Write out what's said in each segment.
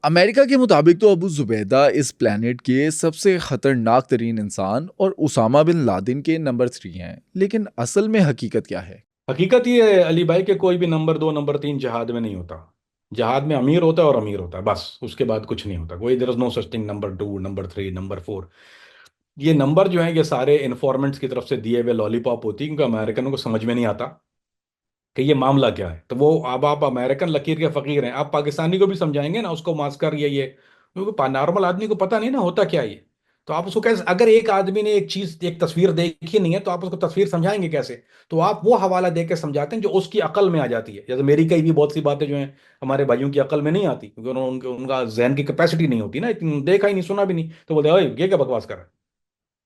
America के मुताबिक तो अबू जुबैदा इस प्लेनेट के सबसे खतरनाक तरीन इंसान और उसामा बिन लादेन के नंबर 3 हैं। लेकिन असल में हकीकत क्या है? हकीकत ये है अली भाई के कोई भी नंबर दो नंबर तीन जहाद में नहीं होता। जहाद में अमीर होता है और अमीर होता है, बस उसके बाद कुछ नहीं होता। कोई there is no such thing number two, number three, number four. ये नंबर जो है ये सारे इन्फॉर्मेंट्स की तरफ से दिए हुए लॉलीपॉप होती है, क्योंकि अमेरिकनों को समझ में नहीं आता कि ये मामला क्या है। तो वो अब आप अमेरिकन लकीर के फकीर हैं, आप पाकिस्तानी को भी समझाएंगे ना उसको मास्कर ये, क्योंकि नॉर्मल आदमी को पता नहीं ना होता क्या ये। तो आप उसको कैसे, अगर एक आदमी ने एक चीज एक तस्वीर देखी नहीं है तो आप उसको तस्वीर समझाएंगे कैसे? तो आप वो हवाला दे के समझाते हैं जो उसकी अकल में आ जाती है। जैसे मेरी कई भी बहुत सी बातें जो हैं हमारे भाइयों की अकल में नहीं आती, क्योंकि उनका जहन की कैपेसिटी नहीं होती ना, इतनी देखा ही नहीं सुना भी नहीं, तो बोलते हैं, "ओए, ये क्या बकवास कर रहा है?"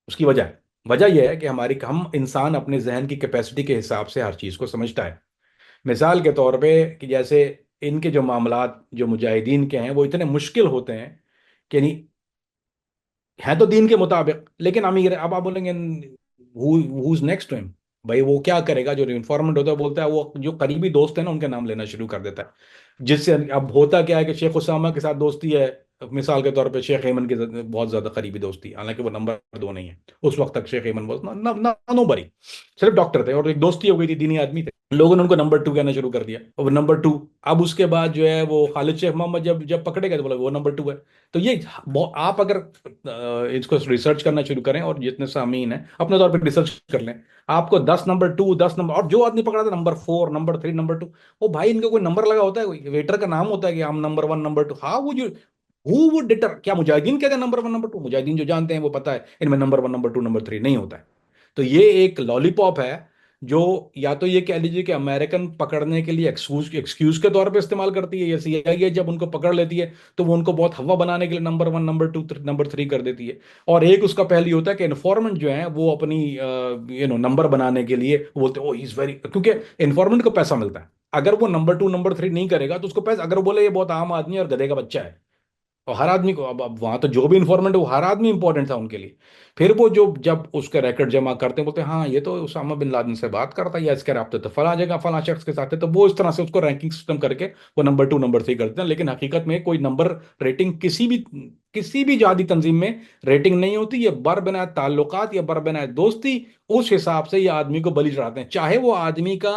उसकी वजह यह है कि हमारी हम इंसान अपने जहन की कैपेसिटी के हिसाब से हर चीज को समझता है। मिसाल के तौर पे कि जैसे इनके जो मामलात जो मुजाहिदीन के हैं वो इतने मुश्किल होते हैं कि नहीं, है तो दीन के मुताबिक लेकिन अमीर है। अब आप बोलेंगे who is next to him, भाई वो क्या करेगा? जो इन्फॉर्मेंट होता है बोलता है, वो जो करीबी दोस्त है ना उनके नाम लेना शुरू कर देता है। जिससे अब होता क्या है कि शेख उसामा के साथ दोस्ती है, मिसाल के तौर पे शेख ऐमन के साथ बहुत ज्यादा करीबी दोस्ती, हालांकि वो नंबर दो नहीं है। उस वक्त तक शेख ऐमन बहुत नो बरी, सिर्फ डॉक्टर थे और एक दोस्ती हो गई थी, दीनी आदमी थे। लोगों ने उनको नंबर टू कहना शुरू कर दिया, और नंबर टू। अब उसके बाद जो है वो खालिद शेख मोहम्मद जब जब पकड़े गए तो बोला वो नंबर टू है। तो ये आप अगर इसको रिसर्च करना शुरू करें, और जितने सामीन हैं अपने तौर पर रिसर्च कर लें, आपको 10 नंबर 2, 10 नंबर, और जो आदमी पकड़ा था नंबर 4, नंबर 3, नंबर 2, वो भाई इनका कोई नंबर लगा होता है? कोई वेटर का नाम होता है कि हम नंबर 1, नंबर 2? हाँ, वो जो हु वुड डिटर, क्या मुजाहिदीन कहते हैं नंबर 1, नंबर 2? मुजाहिदीन जो जानते हैं वो पता है इनमें नंबर 1, नंबर 2, नंबर 3 नहीं होता है। तो ये एक लॉलीपॉप है जो, या तो ये कह लीजिए कि अमेरिकन पकड़ने के लिए एक्सक्यूज एक्सक्यूज के तौर पे इस्तेमाल करती है, या सीआईए जब उनको पकड़ लेती है तो वो उनको बहुत हवा बनाने के लिए नंबर 1, नंबर 2, नंबर 3 कर देती है। और एक उसका पहलू ये होता है कि इन्फॉर्मेंट जो है वो अपनी नंबर बनाने के लिए बोलते ओ इज वेरी, क्योंकि इन्फॉर्मेंट को पैसा मिलता है। अगर वो नंबर 2, नंबर 3 नहीं करेगा तो उसको पैसा, अगर वो बोले ये बहुत आम आदमी है और गधे का बच्चा है, और हर आदमी को, अब वहां तो जो भी इंफॉर्मेंट है वो हर आदमी इंपॉर्टेंट था उनके लिए। फिर वो जो जब उसका रिकॉर्ड जमा करते हैं बोलते हैं हाँ ये तो उसामा बिन लादेन से बात करता है, या इसके राब्ते तो फला जगह फला शख्स के साथ है, तो वो इस तरह से उसको रैंकिंग सिस्टम करके वो नंबर 2, नंबर 3 करते हैं। लेकिन हकीकत में कोई नंबर रेटिंग किसी भी जादी तंजीम में रेटिंग नहीं होती। ये बरबनाए ताल्लुकात या बरबनाए दोस्ती, उस हिसाब से ये आदमी को बलि चढ़ाते हैं, चाहे वो आदमी का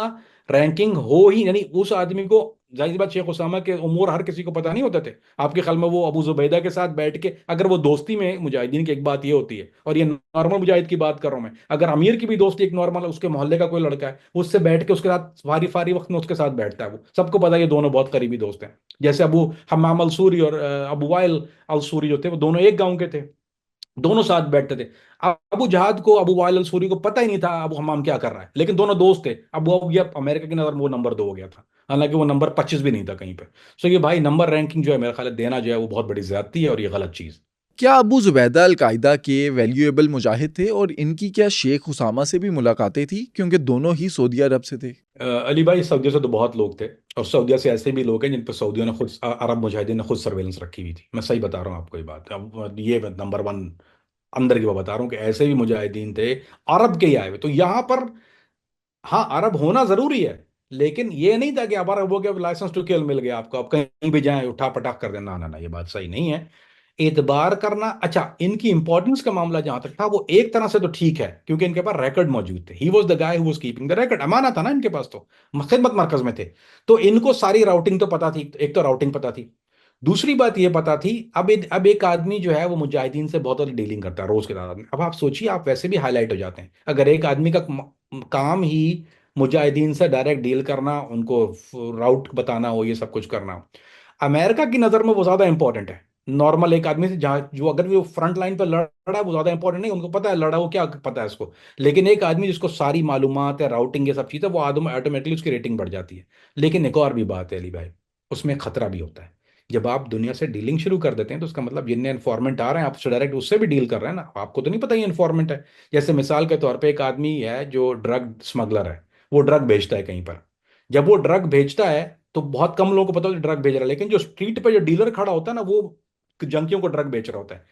रैंकिंग हो ही, यानी उस आदमी को, जाहिर सी बात शेख उसामा के उमूर हर किसी को पता नहीं होते थे। आपके ख्याल में वो अबू जुबैदा के साथ बैठ के, अगर वो दोस्ती में मुजाहिदीन की एक बात ये होती है, और ये नॉर्मल मुजाहिद की बात कर रहा हूं मैं, अगर अमीर की भी दोस्ती एक नॉर्मल उसके मोहल्ले का कोई लड़का है उससे बैठ के उसके साथ फारी फारी वक्त में उसके साथ बैठता है, वो सबको पता है ये दोनों बहुत करीबी दोस्त हैं। जैसे अबू हम्माम अल सूरी और अबू वाइल अल सूरी जो थे वो दोनों एक गांव के थे, दोनों साथ बैठते थे। अब अबू जहाद को, अबू वाइल अल सूरी को पता ही नहीं था अबू हमाम क्या कर रहा है, लेकिन दोनों दोस्त थे। अब वो ये अमेरिका की नजर में वो नंबर 2 हो गया था, हालांकि वो नंबर 25 भी नहीं था कहीं पे। सो ये भाई नंबर रैंकिंग जो है मेरा ख्याल है देना जो है वो बहुत बड़ी ज्यादती है और ये गलत चीज। क्या अबू जुबैदा अलकायदा के वैल्यूएबल मुजाहिद थे और इनकी क्या शेख उसामा से भी मुलाकातें थी, क्योंकि दोनों ही सऊदी अरब से थे? अली भाई सऊदिया से तो बहुत लोग थे, और सऊदिया से ऐसे भी लोग हैं जिन पर सऊदियों ने खुद, अरब मुजाहिदीन ने खुद सर्वेलेंस रखी हुई थी। मैं सही बता रहा हूँ आपको ये बात, अब ये नंबर 1 अंदर की बात बता रहा हूँ कि ऐसे भी मुजाहिदीन थे अरब के ही आए हुए। तो यहाँ पर हाँ अरब होना जरूरी है, लेकिन ये नहीं था कि अब अरब हो गया लाइसेंस टू किल मिल गया आपको, आप कहीं भी जाए उठा पटाख कर देना, ना ना, ये बात सही नहीं है। एतबार करना, अच्छा इनकी इंपॉर्टेंस का मामला जहां तक था वो एक तरह से तो ठीक है, क्योंकि इनके पास रिकॉर्ड मौजूद थे। He was the guy who was keeping the record, अमाना था ना इनके पास, तो खिदमत मरकज में थे। तो इनको सारी राउटिंग तो पता थी, एक तो राउटिंग पता थी, दूसरी बात ये पता थी। अब एक आदमी जो है वो मुजाहिदीन से बहुत ज्यादा डीलिंग करता है रोज के तादाद में। अब आप सोचिए, आप वैसे भी हाईलाइट हो जाते हैं अगर एक आदमी का काम ही मुजाहिदीन से डायरेक्ट डील करना, उनको राउट बताना हो, ये सब कुछ करना हो। अमेरिका की नजर में वो ज्यादा इंपॉर्टेंट है नॉर्मल एक आदमी से, जहाँ जो अगर वो फ्रंट लाइन पर लड़ रहा है वो ज्यादा इंपॉर्टेंट नहीं, उनको पता है लड़ा वो क्या पता है उसको। लेकिन एक आदमी जिसको सारी मालूमात है, राउटिंग, ये सब चीजें, वो आदमी ऑटोमेटिकली उसकी रेटिंग बढ़ जाती है। लेकिन एक और भी बात है अली भाई, उसमें खतरा भी होता है। जब आप दुनिया से डीलिंग शुरू कर देते हैं तो उसका मतलब जितने इन्फॉर्मेंट आ रहे हैं आपसे डायरेक्ट उससे भी डील कर रहे हैं ना, आपको तो नहीं पता ये इन्फॉर्मेंट है। जैसे मिसाल के तौर पे एक आदमी है जो ड्रग स्मगलर है, वो ड्रग भेजता है कहीं पर। जब वो ड्रग भेजता है तो बहुत कम लोगों को पता होता है ड्रग भेज रहा है, लेकिन जो स्ट्रीट पे जो डीलर खड़ा होता है ना, वो जंकियों को ड्रग बेच रहा होता है।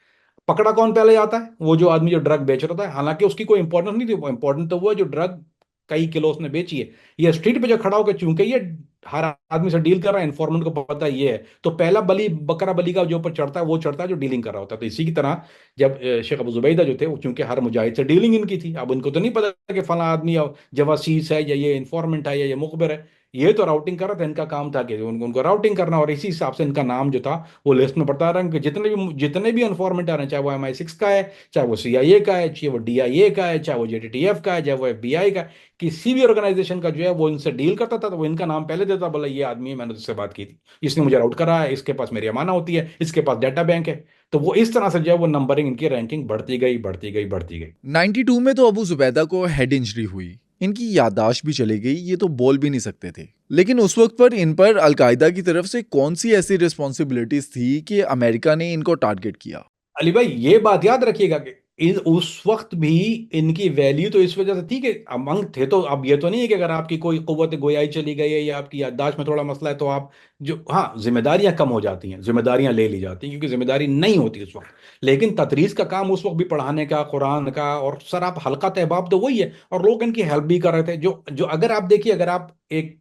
पकड़ा कौन पहले जाता है? वो जो आदमी जो ड्रग बेच रहा था, हालांकि उसकी कोई इंपॉर्टेंस नहीं थी, वो इंपॉर्टेंट तो वो है जो ड्रग कई किलो उसने बेची है। ये स्ट्रीट पे जो खड़ा होकर, चूंकि ये हर आदमी से डील कर रहा है, इन्फॉर्मेंट को पता है ये है, तो पहला बली बकरा बली का जो ऊपर चढ़ता है वो चढ़ता है जो डीलिंग कर रहा होता है। तो इसी की तरह जब शेख अबू जुबैदा जो थे, वो चूंकि हर मुजाहिद से डीलिंग इनकी थी, अब उनको तो नहीं पता कि फला आदमी जवासीस है या ये इन्फॉर्मेंट है या ये मुखबिर है। ये तो राउटिंग कर रहा था, इनका काम था कि उनको राउटिंग करना, और इसी हिसाब से इनका नाम जो था वो लिस्ट में पड़ता रहा कि जितने भी इन्फॉर्मेंट आ रहे हैं, चाहे वो MI6 का है, चाहे वो CIA का है, चाहे वो DIA का है, चाहे वो JTTF का है, चाहे वो FBI का है, किसी भी ऑर्गेनाइजेशन का जो है वो इनसे डील करता था, तो वो इनका नाम पहले देता, बोला ये आदमी है, मैंने तुझसे बात की थी, इसने मुझे राउट करा है, इसके पास मेरी अमाना होती है, इसके पास डाटा बैंक है। तो वो इस तरह से जो है वो नंबरिंग, इनकी रैंकिंग बढ़ती गई बढ़ती गई बढ़ती गई। 92 में तो अबू जुबैदा को हेड इंजरी हुई, इनकी याददाश्त भी चली गई, ये तो बोल भी नहीं सकते थे। लेकिन उस वक्त पर इन पर अलकायदा की तरफ से कौन सी ऐसी रिस्पॉन्सिबिलिटीज थी कि अमेरिका ने इनको टारगेट किया? अली भाई, ये बात याद रखिएगा कि उस वक्त भी इनकी वैल्यू तो इस वजह से थी कि अमंग थे। तो अब ये तो नहीं है कि अगर आपकी कोई कुव्वत गोयाई चली गई है या आपकी याददाश्त में थोड़ा मसला है तो आप जो, हाँ, जिम्मेदारियां कम हो जाती हैं, जिम्मेदारियां ले ली जाती हैं, क्योंकि जिम्मेदारी नहीं होती उस वक्त। लेकिन तदरीस का काम उस वक्त भी पढ़ाने का, कुरान का, और सर आप हल्का तहबाब तो वही है, और लोग इनकी हेल्प भी कर रहे थे। जो जो अगर आप देखिए, अगर आप एक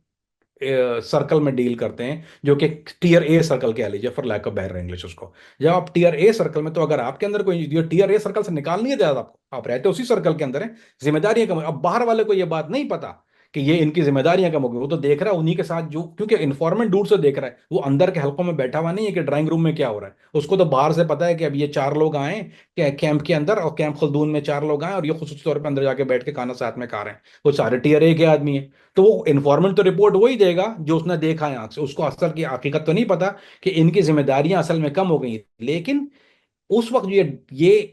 सर्कल में डील करते हैं जो कि Tier A सर्कल कह लीजिए, for lack of better English उसको, जब आप Tier A सर्कल में, तो अगर आपके अंदर कोई Tier A सर्कल से निकाल नहीं दिया आपको, आप रहते उसी सर्कल के अंदर हैं, जिम्मेदारियां कम। अब बाहर वाले को ये बात नहीं पता कि ये इनकी जिम्मेदारियां कम हो गई, वो तो देख रहा है उन्हीं के साथ जो, क्योंकि इन्फॉर्मेंट दूर से देख रहा है, वो अंदर के हलकों में बैठा हुआ नहीं है कि ड्राइंग रूम में क्या हो रहा है। उसको तो बाहर से पता है कि अब ये 4 लोग आए कैंप के अंदर, और कैंप खलदून में 4 लोग आए, और ये खुसूसी तौर पर अंदर जाके बैठ के खाना साथ में खा रहे हैं, वो सारे Tier A के आदमी हैं। तो वो इन्फॉर्मेंट तो रिपोर्ट वही देगा जो उसने देखा है आंख से, उसको असल की हकीकत तो नहीं पता कि इनकी जिम्मेदारियां असल में कम हो गई। लेकिन उस वक्त ये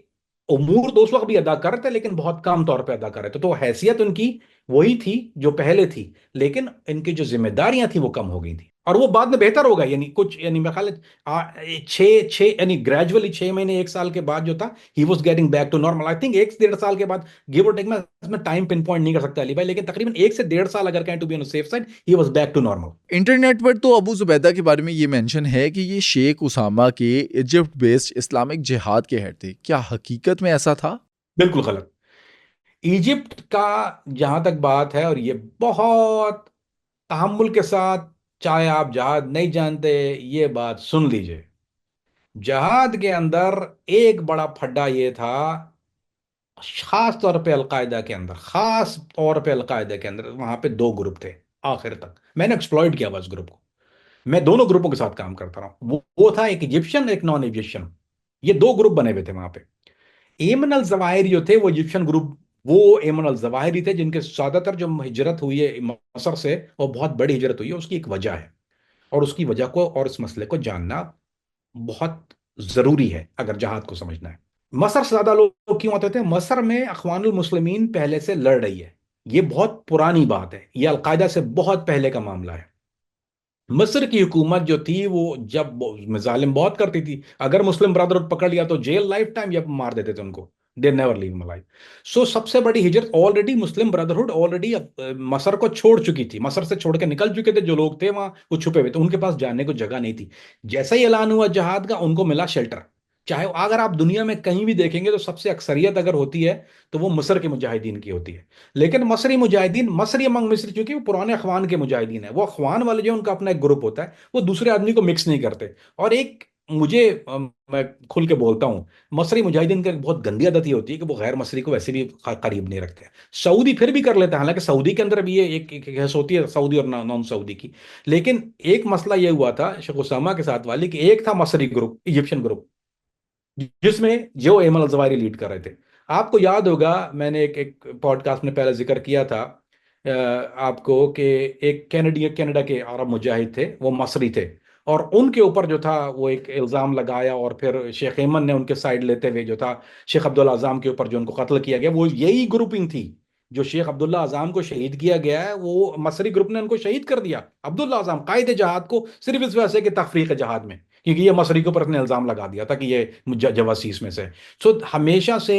उमूर तो उस वक्त भी अदा कर रहे थे, लेकिन बहुत कम तौर पे अदा कर रहे थे। तो हैसियत उनकी वही थी जो पहले थी, लेकिन इनकी जो जिम्मेदारियां थी वो कम हो गई थी, और वो बाद में बेहतर होगा। यानी कुछ, यानी मेरे ख्याल है, छः छः यानी ग्रेजुअली 6 महीने 1 साल के बाद जो था, he was getting back to normal. I think 1 से 1.5 साल के बाद, गिव और टेक, मैं इसमें टाइम पिन पॉइंट नहीं कर सकता अली भाई, लेकिन तकरीबन 1 से 1.5 साल अगर कहें to be on safe side, he was back to normal. Internet पर तो अबू जुबैदा के बारे में ये मेंशन है कि ये शेख उसामा के इजिप्ट बेस्ड इस्लामिक जिहाद के हेड थे, क्या हकीकत में ऐसा था? बिल्कुल गलत। इजिप्ट का जहां तक बात है, और ये बहुत तहम्मुल के साथ, चाहे आप जहाद नहीं जानते, ये बात सुन लीजिए। जहाद के अंदर एक बड़ा फड्डा ये था, खास तौर पे अलकायदा के अंदर, खास तौर पे अलकायदा के अंदर, वहां पे 2 ग्रुप थे। आखिर तक मैंने एक्सप्लॉइट किया हुआ इस ग्रुप को, मैं दोनों ग्रुपों के साथ काम करता रहा हूं। वो था एक इजिप्शियन, एक नॉन इजिप्शियन, ये 2 ग्रुप बने हुए थे वहां पे। एमन अल जवाहिरी जो थे वो इजिप्शियन ग्रुप, वो एमन अल जवाहिरी थे जिनके ज्यादातर जो हिजरत हुई है मसर से, और बहुत बड़ी हिजरत हुई है, उसकी एक वजह है, और उसकी वजह को और इस मसले को जानना बहुत जरूरी है अगर जहाद को समझना है। मसर से ज्यादा लोग क्यों आते थे? मसर में अखवानुल मुस्लिमीन पहले से लड़ रही है, ये बहुत पुरानी बात है, ये अलकायदा से बहुत पहले का मामला है। मिस्र की हुकूमत जो थी वो जब जालिम बहुत करती थी, अगर मुस्लिम ब्रदरहुड पकड़ लिया तो जेल लाइफ टाइम, या मार देते थे उनको, दे नेवर लीव अलाइव। सो सबसे बड़ी हिजरत ऑलरेडी, मुस्लिम ब्रदरहुड ऑलरेडी मसर को छोड़ चुकी थी, मसर से छोड़ के निकल चुके थे। जो लोग थे वहां वो छुपे हुए थे, उनके पास जाने को जगह नहीं थी। जैसा ही ऐलान हुआ जहाद का, उनको मिला शेल्टर। चाहे अगर आप दुनिया में कहीं भी देखेंगे तो सबसे अक्सरियत अगर होती है तो वो मसर के मुजाहिदीन की होती है। लेकिन मसरी मुजाहिदीन, मसरी अमंग मिस्र, क्योंकि वो पुराने अखवान के मुजाहिदीन है, वो अखवान वाले जो उनका अपना एक ग्रुप होता है, वो दूसरे आदमी को मिक्स नहीं करते। और एक मुझे मैं खुल के बोलता हूँ, मसरी मुजाहिदीन की एक बहुत गंदी आदत ये होती है कि वो गैर मसरी को वैसे भी करीब नहीं रखते हैं। सऊदी फिर भी कर लेते हैं, हालांकि सऊदी के अंदर भी ये एक हैस होती है, सऊदी और नॉन सऊदी की। लेकिन एक मसला ये हुआ था शेख उसामा के साथ वाली, कि एक था मसरी ग्रुप, इजिप्शियन ग्रुप, जिसमें जो एमन अल लीड कर रहे थे। आपको याद होगा, मैंने एक एक पॉडकास्ट में पहले जिक्र किया था आपको, कि एक कनाडा के अरब मुजाहिद थे, वो मसरी थे, और उनके ऊपर जो था वो एक इल्ज़ाम लगाया, और फिर शेख एमन ने उनके साइड लेते हुए जो था शेख अब्दुल आज़ाम के ऊपर जो उनको कत्ल किया गया, वो यही ग्रुपिंग थी। जो शेख अब्दुल्ला आज़ाम को शहीद किया गया है, वो मसरी ग्रुप ने उनको शहीद कर दिया, अब्दुल्ला आज़ाम कायद जहाद को, सिर्फ इस वजह से कि तफरीक जहाद में, क्योंकि ये मसरी के ऊपर अपने इल्जाम लगा दिया था कि ये जवासीस में से। सो हमेशा से,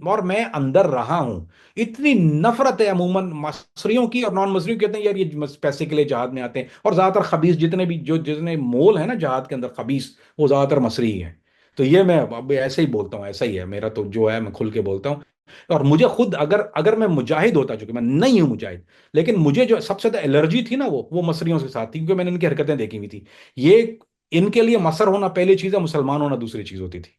और मैं अंदर रहा हूं, इतनी नफरत है अमूमन मसरियों की, और नॉन मसरियों कहते हैं यार ये पैसे के लिए जहाद में आते हैं, और ज्यादातर खबीस जितने भी, जो जितने मोल है ना जहाद के अंदर खबीस, वो ज्यादातर मसरी ही है। तो ये मैं अब ऐसे ही बोलता हूँ, ऐसा ही है मेरा, तो जो है मैं खुल के बोलता हूँ। और मुझे खुद अगर अगर मैं मुजाहिद होता, जो कि मैं नहीं हूं मुजाहिद, लेकिन मुझे जो सबसे ज्यादा एलर्जी थी ना, वो मसरियों के साथ थी, क्योंकि मैंने इनकी हरकतें देखी हुई थी। ये इनके लिए मसर होना पहली चीज है, मुसलमान होना दूसरी चीज होती थी।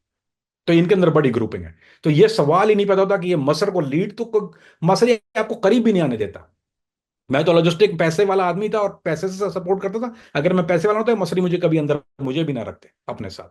तो इनके अंदर बड़ी ग्रुपिंग है। तो ये सवाल ही नहीं पैदा होता कि ये मसर को लीड तो मसर आपको करीब भी नहीं आने देता। मैं तो लॉजिस्टिक पैसे वाला आदमी था और पैसे से सपोर्ट करता था। अगर मैं पैसे वाला होता मसरी मुझे कभी अंदर मुझे भी ना रखते अपने साथ।